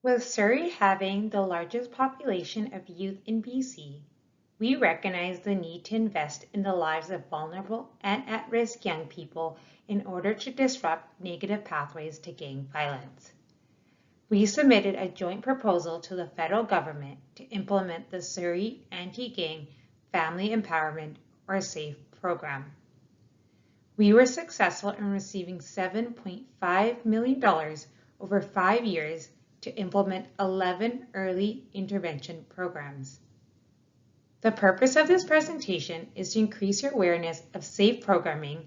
With Surrey having the largest population of youth in BC, we recognize the need to invest in the lives of vulnerable and at-risk young people in order to disrupt negative pathways to gang violence. We submitted a joint proposal to the federal government to implement the Surrey Anti-Gang Family Empowerment or SAFE program. We were successful in receiving $7.5 million over 5 years to implement 11 early intervention programs. The purpose of this presentation is to increase your awareness of SAFE programming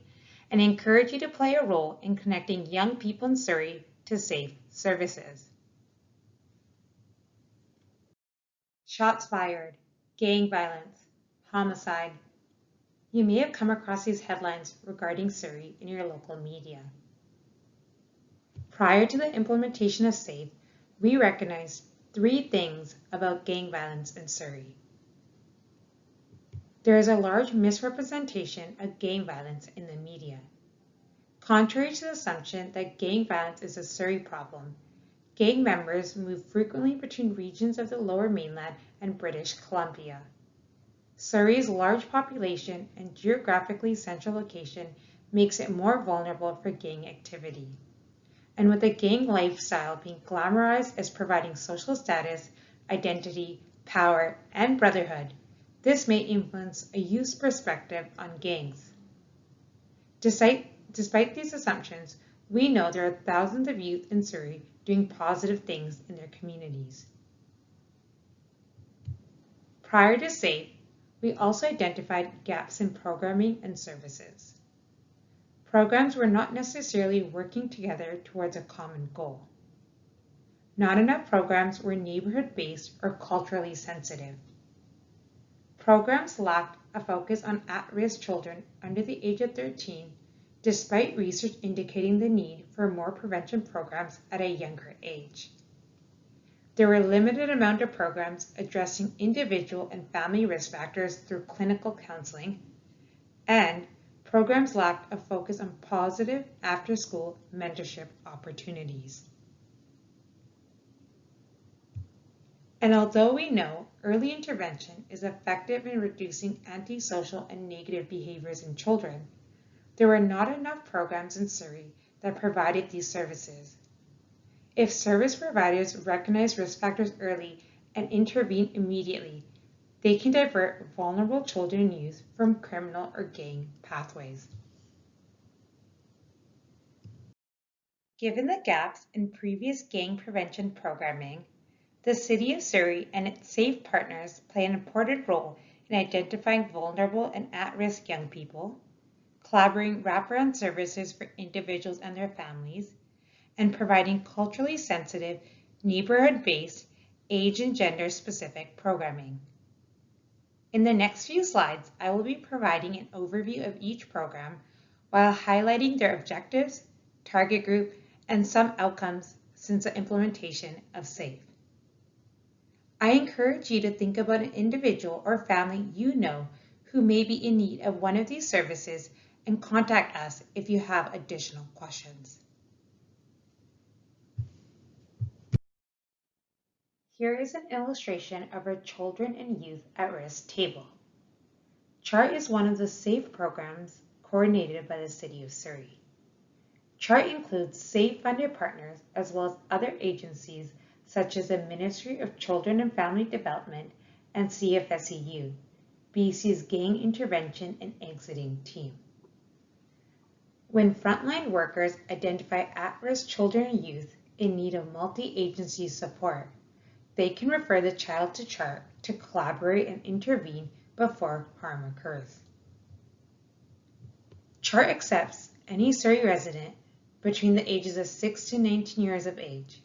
and encourage you to play a role in connecting young people in Surrey to SAFE services. Shots fired, gang violence, homicide. You may have come across these headlines regarding Surrey in your local media. Prior to the implementation of SAFE, we recognized 3 things about gang violence in Surrey. There is a large misrepresentation of gang violence in the media. Contrary to the assumption that gang violence is a Surrey problem, gang members move frequently between regions of the Lower Mainland and British Columbia. Surrey's large population and geographically central location makes it more vulnerable for gang activity. And with the gang lifestyle being glamorized as providing social status, identity, power, and brotherhood, this may influence a youth's perspective on gangs. Despite these assumptions, we know there are thousands of youth in Surrey doing positive things in their communities. Prior to SAFE, we also identified gaps in programming and services. Programs were not necessarily working together towards a common goal. Not enough programs were neighborhood-based or culturally sensitive. Programs lacked a focus on at-risk children under the age of 13, despite research indicating the need for more prevention programs at a younger age. There were a limited amount of programs addressing individual and family risk factors through clinical counseling, and programs lacked a focus on positive after-school mentorship opportunities. And although we know early intervention is effective in reducing antisocial and negative behaviors in children, there were not enough programs in Surrey that provided these services. If service providers recognize risk factors early and intervene immediately, they can divert vulnerable children and youth from criminal or gang pathways. Given the gaps in previous gang prevention programming, the City of Surrey and its SAFE partners play an important role in identifying vulnerable and at-risk young people, collaborating wraparound services for individuals and their families, and providing culturally sensitive, neighborhood-based, age and gender-specific programming. In the next few slides, I will be providing an overview of each program while highlighting their objectives, target group, and some outcomes since the implementation of SAFE. I encourage you to think about an individual or family you know who may be in need of one of these services and contact us if you have additional questions. Here is an illustration of our Children and Youth at Risk table. CHART is one of the SAFE programs coordinated by the City of Surrey. CHART includes SAFE-funded partners as well as other agencies such as the Ministry of Children and Family Development and CFSEU, BC's Gang Intervention and Exiting Team. When frontline workers identify at-risk children and youth in need of multi-agency support, they can refer the child to CHART to collaborate and intervene before harm occurs. CHART accepts any Surrey resident between the ages of 6 to 19 years of age.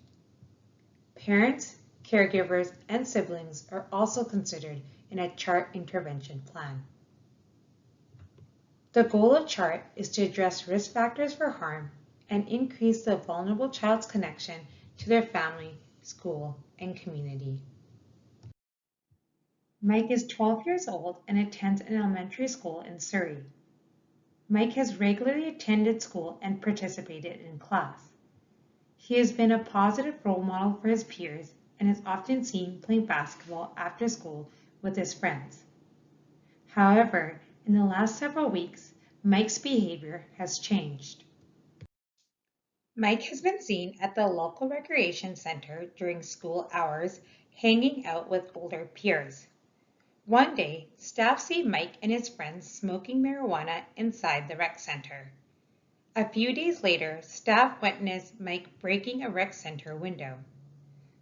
Parents, caregivers, and siblings are also considered in a CHART intervention plan. The goal of CHART is to address risk factors for harm and increase the vulnerable child's connection to their family, school, and community. Mike is 12 years old and attends an elementary school in Surrey. Mike has regularly attended school and participated in class. He has been a positive role model for his peers and is often seen playing basketball after school with his friends. However, in the last several weeks, Mike's behavior has changed. Mike has been seen at the local recreation center during school hours, hanging out with older peers. One day, staff see Mike and his friends smoking marijuana inside the rec center. A few days later, staff witnessed Mike breaking a rec center window.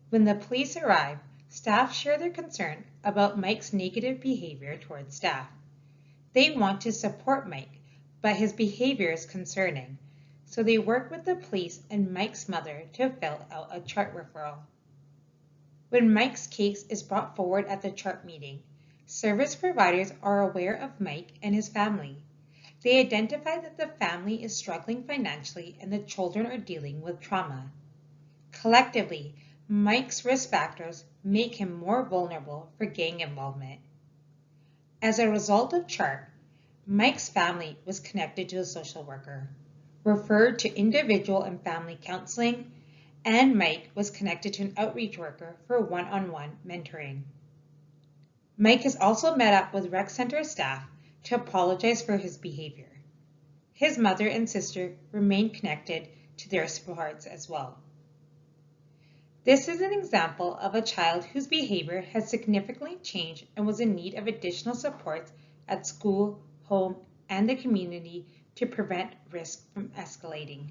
When the police arrive, staff share their concern about Mike's negative behavior towards staff. They want to support Mike, but his behavior is concerning, so they work with the police and Mike's mother to fill out a chart referral. When Mike's case is brought forward at the chart meeting, service providers are aware of Mike and his family. They identify that the family is struggling financially and the children are dealing with trauma. Collectively, Mike's risk factors make him more vulnerable for gang involvement. As a result of CHART, Mike's family was connected to a social worker, referred to individual and family counseling, and Mike was connected to an outreach worker for one-on-one mentoring. Mike has also met up with rec center staff to apologize for his behavior. His mother and sister remain connected to their supports as well. This is an example of a child whose behavior has significantly changed and was in need of additional supports at school, home, and the community to prevent risk from escalating.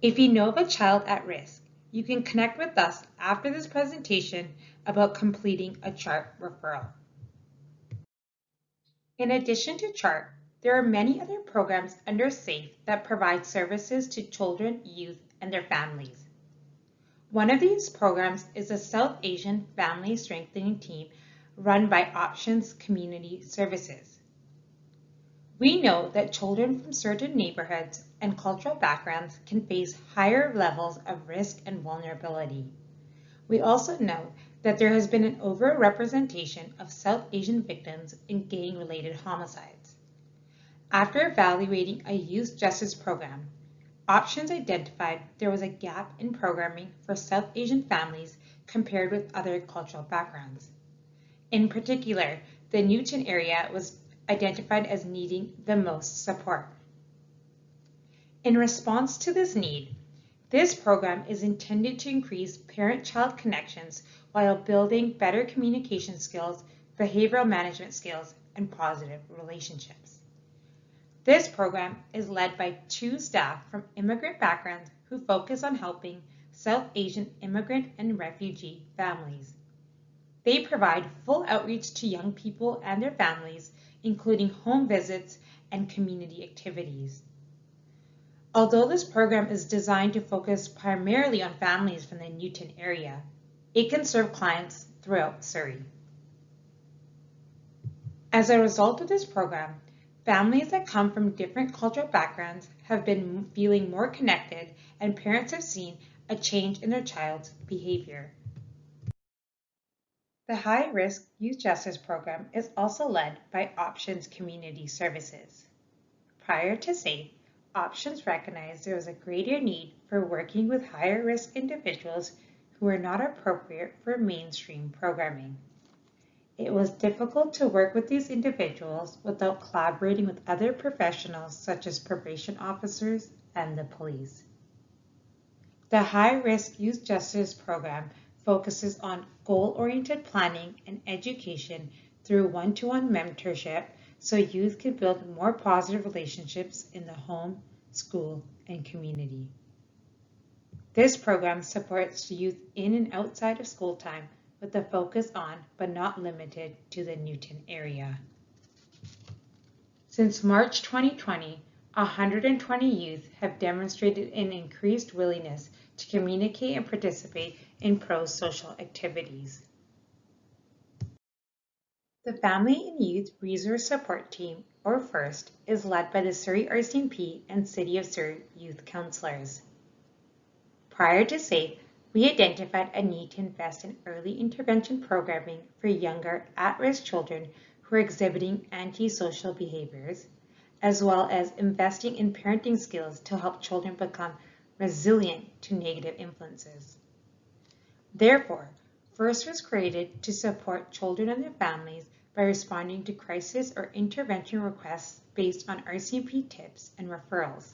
If you know of a child at risk, you can connect with us after this presentation about completing a CHART referral. In addition to CHART, there are many other programs under SAFE that provide services to children, youth, and their families. One of these programs is the South Asian Family Strengthening Team run by Options Community Services. We know that children from certain neighborhoods and cultural backgrounds can face higher levels of risk and vulnerability. We also know that there has been an overrepresentation of South Asian victims in gang-related homicides. After evaluating a youth justice program, Options identified there was a gap in programming for South Asian families compared with other cultural backgrounds. In particular, the Newton area was identified as needing the most support. In response to this need, this program is intended to increase parent-child connections while building better communication skills, behavioral management skills, and positive relationships. This program is led by 2 staff from immigrant backgrounds who focus on helping South Asian immigrant and refugee families. They provide full outreach to young people and their families, including home visits and community activities. Although this program is designed to focus primarily on families from the Newton area, it can serve clients throughout Surrey. As a result of this program, families that come from different cultural backgrounds have been feeling more connected, and parents have seen a change in their child's behavior. The High-Risk Youth Justice Program is also led by Options Community Services. Prior to SAFE, Options recognized there was a greater need for working with higher-risk individuals who were not appropriate for mainstream programming. It was difficult to work with these individuals without collaborating with other professionals such as probation officers and the police. The High-Risk Youth Justice Program focuses on goal-oriented planning and education through one-to-one mentorship so youth can build more positive relationships in the home, school, and community. This program supports youth in and outside of school time with a focus on, but not limited to, the Newton area. Since March 2020, 120 youth have demonstrated an increased willingness to communicate and participate in pro-social activities. The Family and Youth Resource Support Team, or FIRST, is led by the Surrey RCMP and City of Surrey youth counselors. Prior to SAFE, we identified a need to invest in early intervention programming for younger, at-risk children who are exhibiting antisocial behaviors, as well as investing in parenting skills to help children become resilient to negative influences. Therefore, FIRST was created to support children and their families by responding to crisis or intervention requests based on RCMP tips and referrals.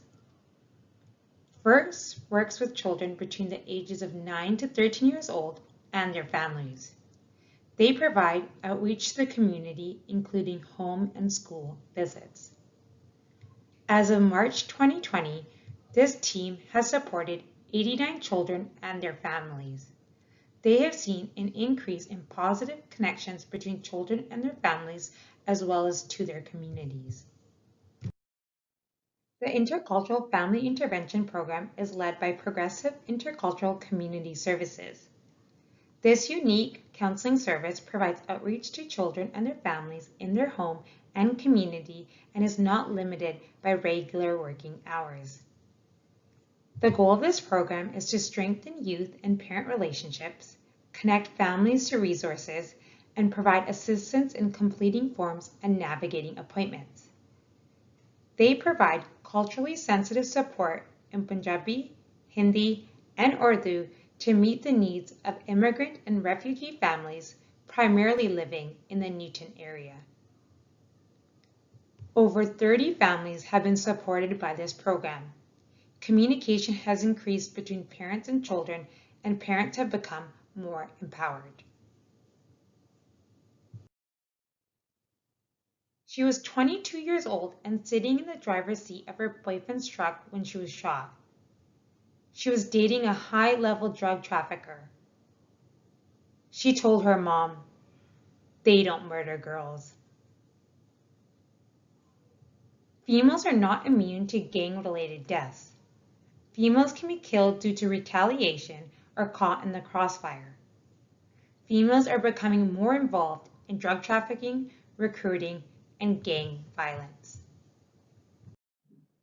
FIRST works with children between the ages of 9 to 13 years old and their families. They provide outreach to the community, including home and school visits. As of March 2020, this team has supported 89 children and their families. They have seen an increase in positive connections between children and their families, as well as to their communities. The Intercultural Family Intervention Program is led by Progressive Intercultural Community Services. This unique counseling service provides outreach to children and their families in their home and community and is not limited by regular working hours. The goal of this program is to strengthen youth and parent relationships, connect families to resources, and provide assistance in completing forms and navigating appointments. They provide culturally sensitive support in Punjabi, Hindi, and Urdu to meet the needs of immigrant and refugee families primarily living in the Newton area. Over 30 families have been supported by this program. Communication has increased between parents and children, and parents have become more empowered. She was 22 years old and sitting in the driver's seat of her boyfriend's truck when she was shot. She was dating a high-level drug trafficker. She told her mom, "They don't murder girls." Females are not immune to gang-related deaths. Females can be killed due to retaliation or caught in the crossfire. Females are becoming more involved in drug trafficking, recruiting, and gang violence.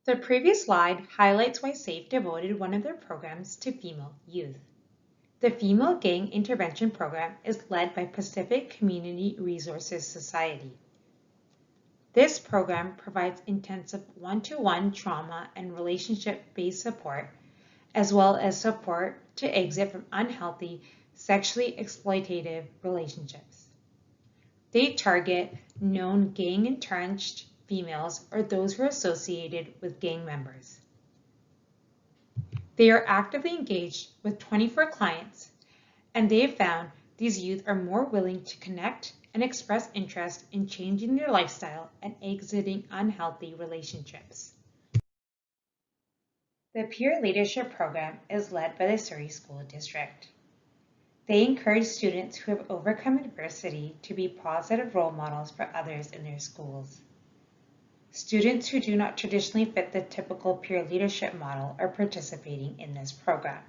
The previous slide highlights why SAFE devoted one of their programs to female youth. The Female Gang Intervention Program is led by Pacific Community Resources Society. This program provides intensive one-to-one trauma and relationship-based support, as well as support to exit from unhealthy, sexually exploitative relationships. They target known gang-entrenched females or those who are associated with gang members. They are actively engaged with 24 clients, and they have found these youth are more willing to connect and express interest in changing their lifestyle and exiting unhealthy relationships. The Peer Leadership Program is led by the Surrey School District. They encourage students who have overcome adversity to be positive role models for others in their schools. Students who do not traditionally fit the typical peer leadership model are participating in this program.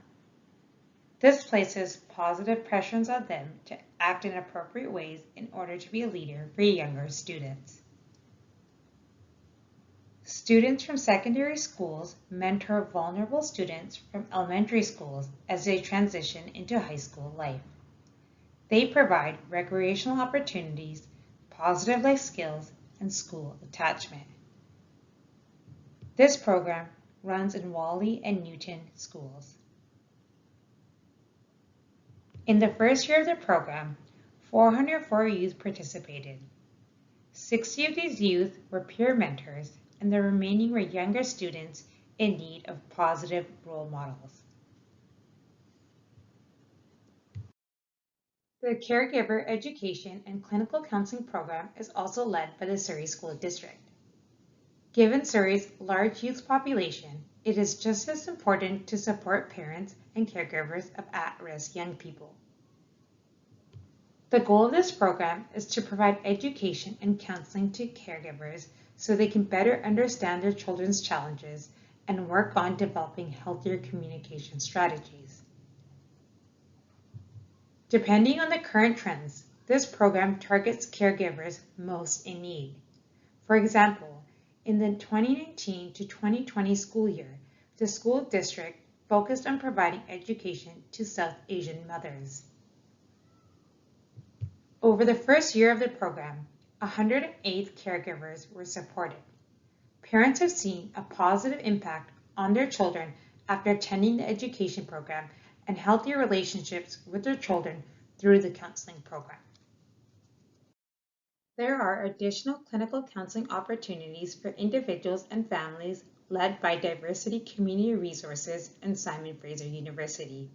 This places positive pressures on them to act in appropriate ways in order to be a leader for younger students. Students from secondary schools mentor vulnerable students from elementary schools as they transition into high school life. They provide recreational opportunities, positive life skills, and school attachment. This program runs in Whalley and Newton schools. In the first year of the program, 404 youth participated. 60 of these youth were peer mentors, and the remaining were younger students in need of positive role models. The Caregiver Education and Clinical Counseling Program is also led by the Surrey School District. Given Surrey's large youth population, it is just as important to support parents and caregivers of at-risk young people. The goal of this program is to provide education and counseling to caregivers so they can better understand their children's challenges and work on developing healthier communication strategies. Depending on the current trends, this program targets caregivers most in need. For example, in the 2019 to 2020 school year, the school district focused on providing education to South Asian mothers. Over the first year of the program, 108 caregivers were supported. Parents have seen a positive impact on their children after attending the education program and healthier relationships with their children through the counseling program. There are additional clinical counseling opportunities for individuals and families led by Diversity Community Resources and Simon Fraser University.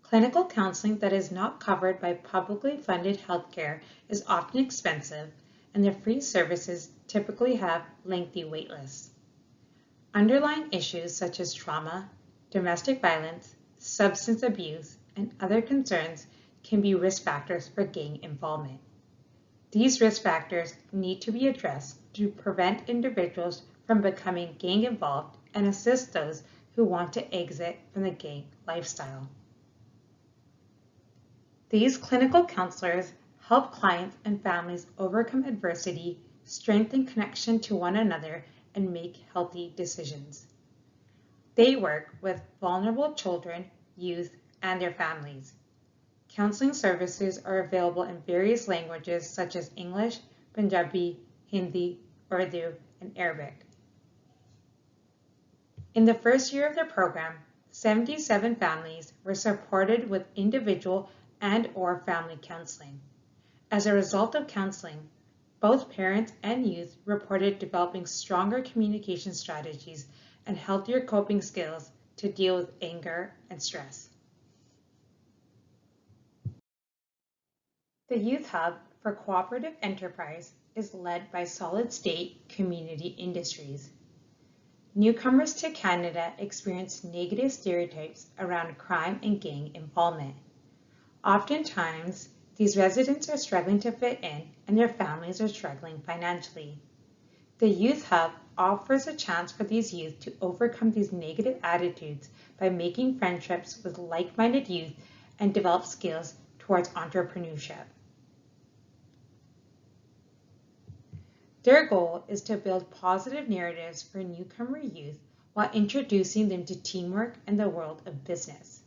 Clinical counseling that is not covered by publicly funded healthcare is often expensive, and the free services typically have lengthy wait lists. Underlying issues such as trauma, domestic violence, substance abuse, and other concerns can be risk factors for gang involvement. These risk factors need to be addressed to prevent individuals from becoming gang involved and assist those who want to exit from the gang lifestyle. These clinical counselors help clients and families overcome adversity, strengthen connection to one another, and make healthy decisions. They work with vulnerable children, youth, and their families. Counseling services are available in various languages such as English, Punjabi, Hindi, Urdu, and Arabic. In the first year of the program, 77 families were supported with individual and/or family counseling. As a result of counseling, both parents and youth reported developing stronger communication strategies and healthier coping skills to deal with anger and stress. The Youth Hub for Cooperative Enterprise is led by Solid State Community Industries. Newcomers to Canada experience negative stereotypes around crime and gang involvement. Oftentimes, these residents are struggling to fit in and their families are struggling financially. The Youth Hub offers a chance for these youth to overcome these negative attitudes by making friendships with like-minded youth and develop skills towards entrepreneurship. Their goal is to build positive narratives for newcomer youth while introducing them to teamwork and the world of business.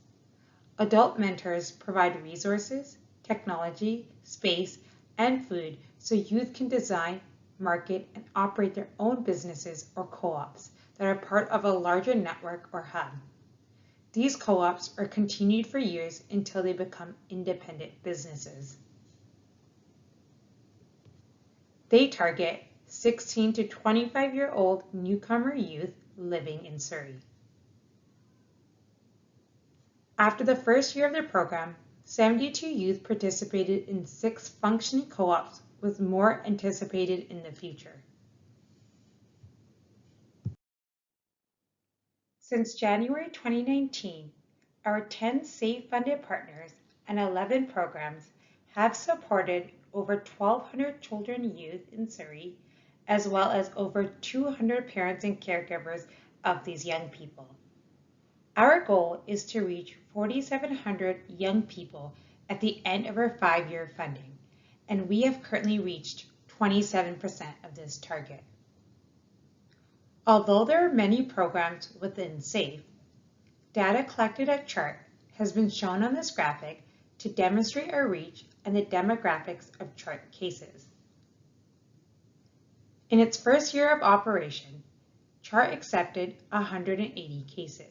Adult mentors provide resources, technology, space, and food so youth can design, market, and operate their own businesses or co-ops that are part of a larger network or hub. These co-ops are continued for years until they become independent businesses. They target 16 to 25-year-old newcomer youth living in Surrey. After the first year of the program, 72 youth participated in 6 functioning co-ops with more anticipated in the future. Since January 2019, our 10 SAFE-funded partners and 11 programs have supported over 1,200 children and youth in Surrey, as well as over 200 parents and caregivers of these young people. Our goal is to reach 4,700 young people at the end of our 5-year funding, and we have currently reached 27% of this target. Although there are many programs within SAFE, data collected at CHART has been shown on this graphic to demonstrate our reach and the demographics of CHART cases. In its first year of operation, CHART accepted 180 cases.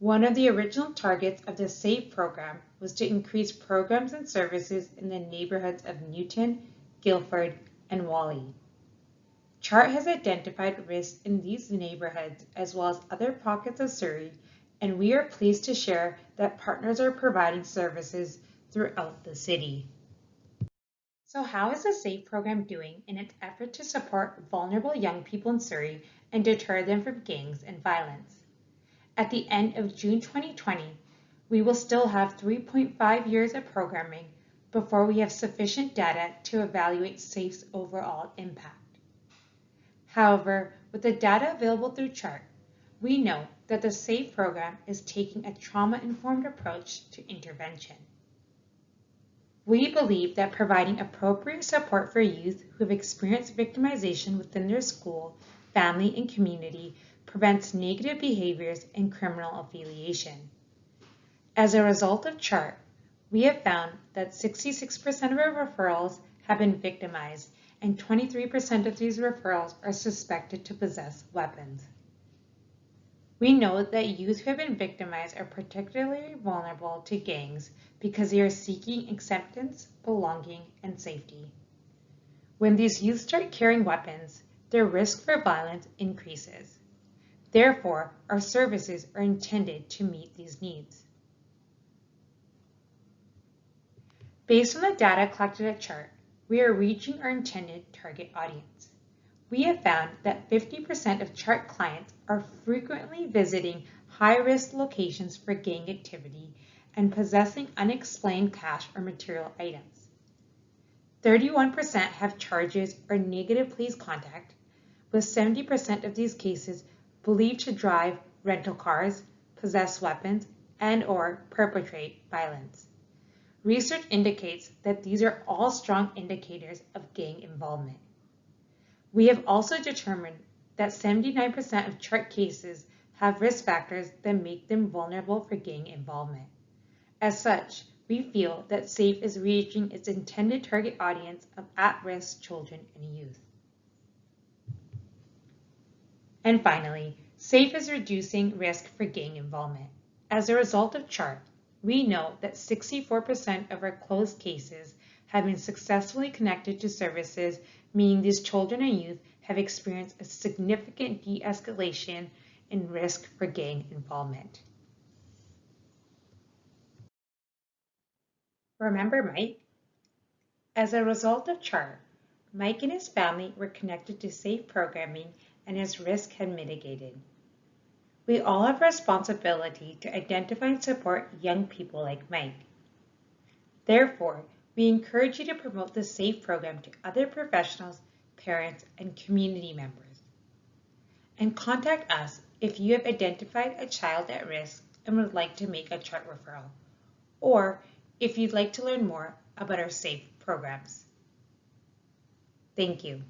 One of the original targets of the SAFE program was to increase programs and services in the neighborhoods of Newton, Guildford, and Whalley. CHART has identified risks in these neighborhoods as well as other pockets of Surrey, and we are pleased to share that partners are providing services throughout the city. So how is the SAFE program doing in its effort to support vulnerable young people in Surrey and deter them from gangs and violence? At the end of June 2020, we will still have 3.5 years of programming before we have sufficient data to evaluate SAFE's overall impact. However, with the data available through CHART, we know that the SAFE program is taking a trauma-informed approach to intervention. We believe that providing appropriate support for youth who have experienced victimization within their school, family, and community prevents negative behaviors and criminal affiliation. As a result of CHART, we have found that 66% of our referrals have been victimized and 23% of these referrals are suspected to possess weapons. We know that youth who have been victimized are particularly vulnerable to gangs because they are seeking acceptance, belonging, and safety. When these youth start carrying weapons, their risk for violence increases. Therefore, our services are intended to meet these needs. Based on the data collected at CHART, we are reaching our intended target audience. We have found that 50% of CHART clients are frequently visiting high-risk locations for gang activity and possessing unexplained cash or material items. 31% have charges or negative police contact, with 70% of these cases believed to drive rental cars, possess weapons, and/or perpetrate violence. Research indicates that these are all strong indicators of gang involvement. We have also determined that 79% of CHART cases have risk factors that make them vulnerable for gang involvement. As such, we feel that SAFE is reaching its intended target audience of at-risk children and youth. And finally, SAFE is reducing risk for gang involvement. As a result of CHART, we know that 64% of our closed cases have been successfully connected to services, meaning these children and youth have experienced a significant de-escalation in risk for gang involvement. Remember Mike? As a result of CHART, Mike and his family were connected to SAFE programming and his risk had mitigated. We all have a responsibility to identify and support young people like Mike. Therefore, we encourage you to promote the SAFE program to other professionals, parents, and community members. And contact us if you have identified a child at risk and would like to make a CHART referral, or if you'd like to learn more about our SAFE programs. Thank you.